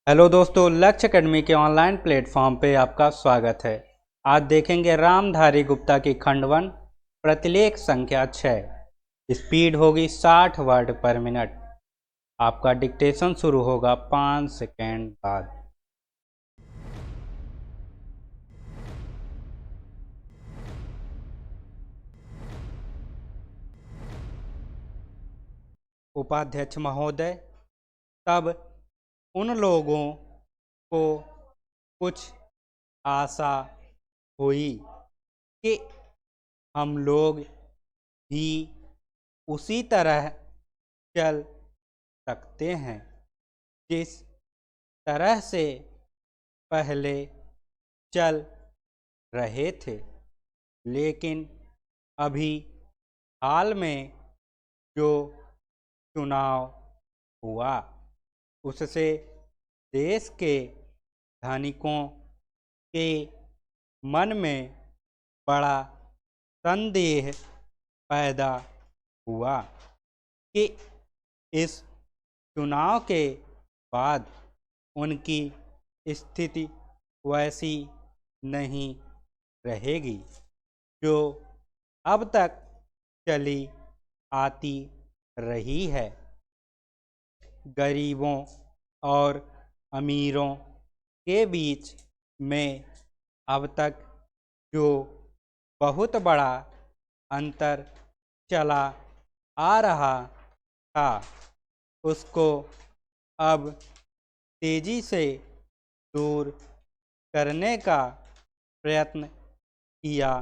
Hello दोस्तों, लक्ष्य academy के ऑनलाइन प्लेटफॉर्म पे आपका स्वागत है। आज देखेंगे रामधारी गुप्ता की खंडवन प्रतिलेख संख्या 6। स्पीड होगी 60 वर्ड पर मिनट। आपका डिक्टेशन शुरू होगा 5 सेकेंड बाद। उपाध्यक्ष महोदय, तब उन लोगों को कुछ आशा हुई कि हम लोग भी उसी तरह चल सकते हैं जिस तरह से पहले चल रहे थे। लेकिन अभी हाल में जो चुनाव हुआ उससे देश के धनिकों के मन में बड़ा संदेह पैदा हुआ कि इस चुनाव के बाद उनकी स्थिति वैसी नहीं रहेगी जो अब तक चली आती रही है। गरीबों और अमीरों के बीच में अब तक जो बहुत बड़ा अंतर चला आ रहा था उसको अब तेजी से दूर करने का प्रयत्न किया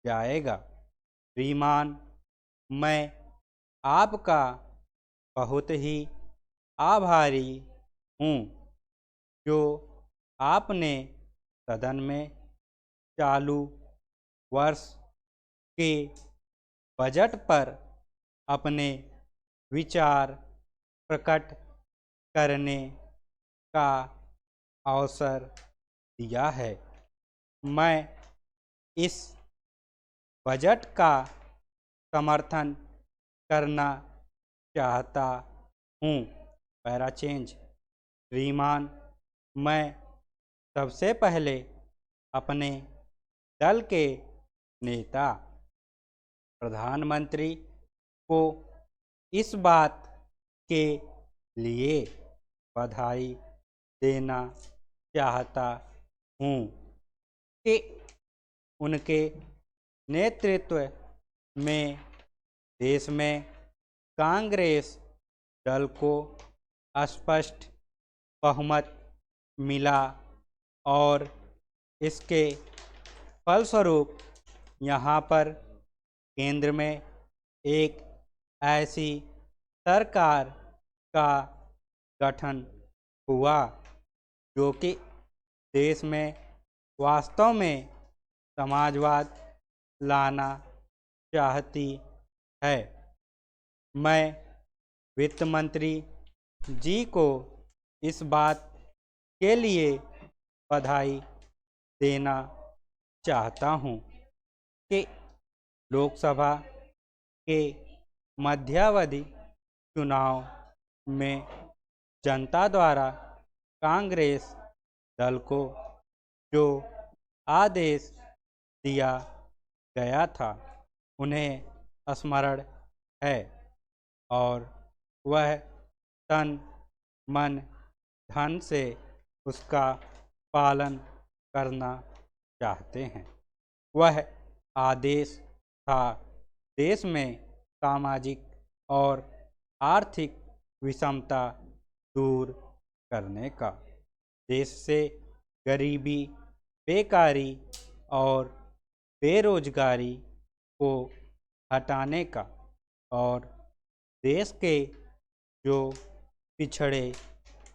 जाएगा। श्रीमान, मैं आपका बहुत ही आभारी हूँ जो आपने सदन में चालू वर्ष के बजट पर अपने विचार प्रकट करने का अवसर दिया है। मैं इस बजट का समर्थन करना चाहता हूँ। Para change. श्रीमान, मैं सबसे पहले अपने दल के नेता प्रधानमंत्री को इस बात के लिए बधाई देना चाहता हूँ कि उनके नेतृत्व में देश में कांग्रेस दल को स्पष्ट बहुमत मिला और इसके फलस्वरूप यहाँ पर केंद्र में एक ऐसी सरकार का गठन हुआ जो कि देश में वास्तव में समाजवाद लाना चाहती है। मैं वित्त मंत्री जी को इस बात के लिए बधाई देना चाहता हूँ कि लोकसभा के मध्यावधि चुनाव में जनता द्वारा कांग्रेस दल को जो आदेश दिया गया था उन्हें स्मरण है और वह तन मन धन से उसका पालन करना चाहते हैं। वह आदेश था देश में सामाजिक और आर्थिक विषमता दूर करने का, देश से गरीबी, बेकारी और बेरोजगारी को हटाने का और देश के जो पिछड़े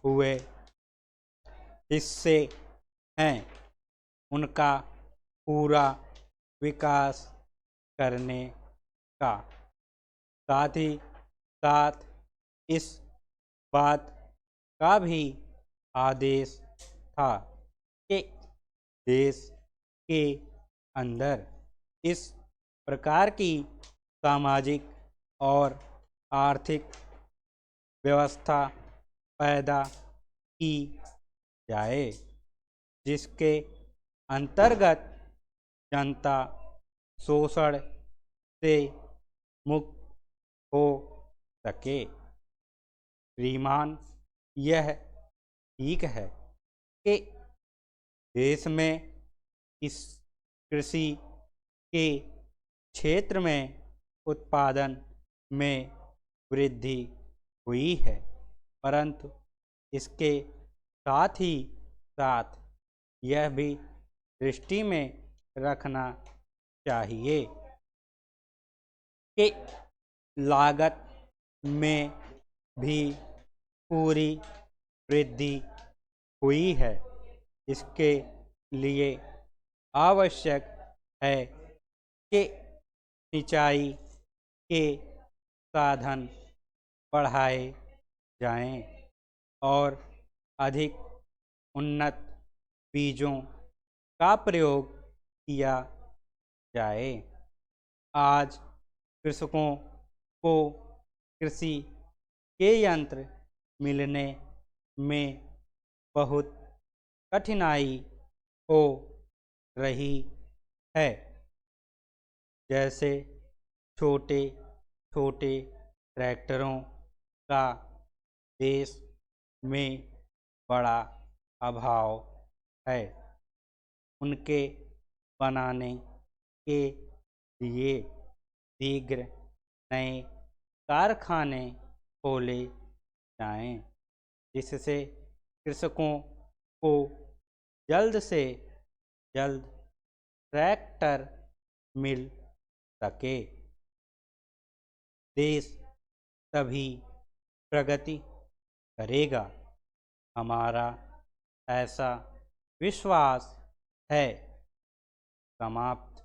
हुए हिस्से हैं उनका पूरा विकास करने का। साथ ही साथ इस बात का भी आदेश था कि देश के अंदर इस प्रकार की सामाजिक और आर्थिक व्यवस्था पैदा की जाए, जिसके अंतर्गत जनता शोषण से मुक्त हो सके। श्रीमान, यह ठीक है कि देश में इस कृषि के क्षेत्र में उत्पादन में वृद्धि हुई है, परंतु इसके साथ ही साथ यह भी दृष्टि में रखना चाहिए कि लागत में भी पूरी वृद्धि हुई है। इसके लिए आवश्यक है कि सिंचाई के साधन बढ़ाए जाएं और अधिक उन्नत बीजों का प्रयोग किया जाए। आज कृषकों को कृषि के यंत्र मिलने में बहुत कठिनाई हो रही है, जैसे छोटे छोटे ट्रैक्टरों का देश में बड़ा अभाव है। उनके बनाने के लिए शीघ्र नए कारखाने खोले जाएं, जिससे कृषकों को जल्द से जल्द ट्रैक्टर मिल सके। देश तभी प्रगति करेगा, हमारा ऐसा विश्वास है। समाप्त।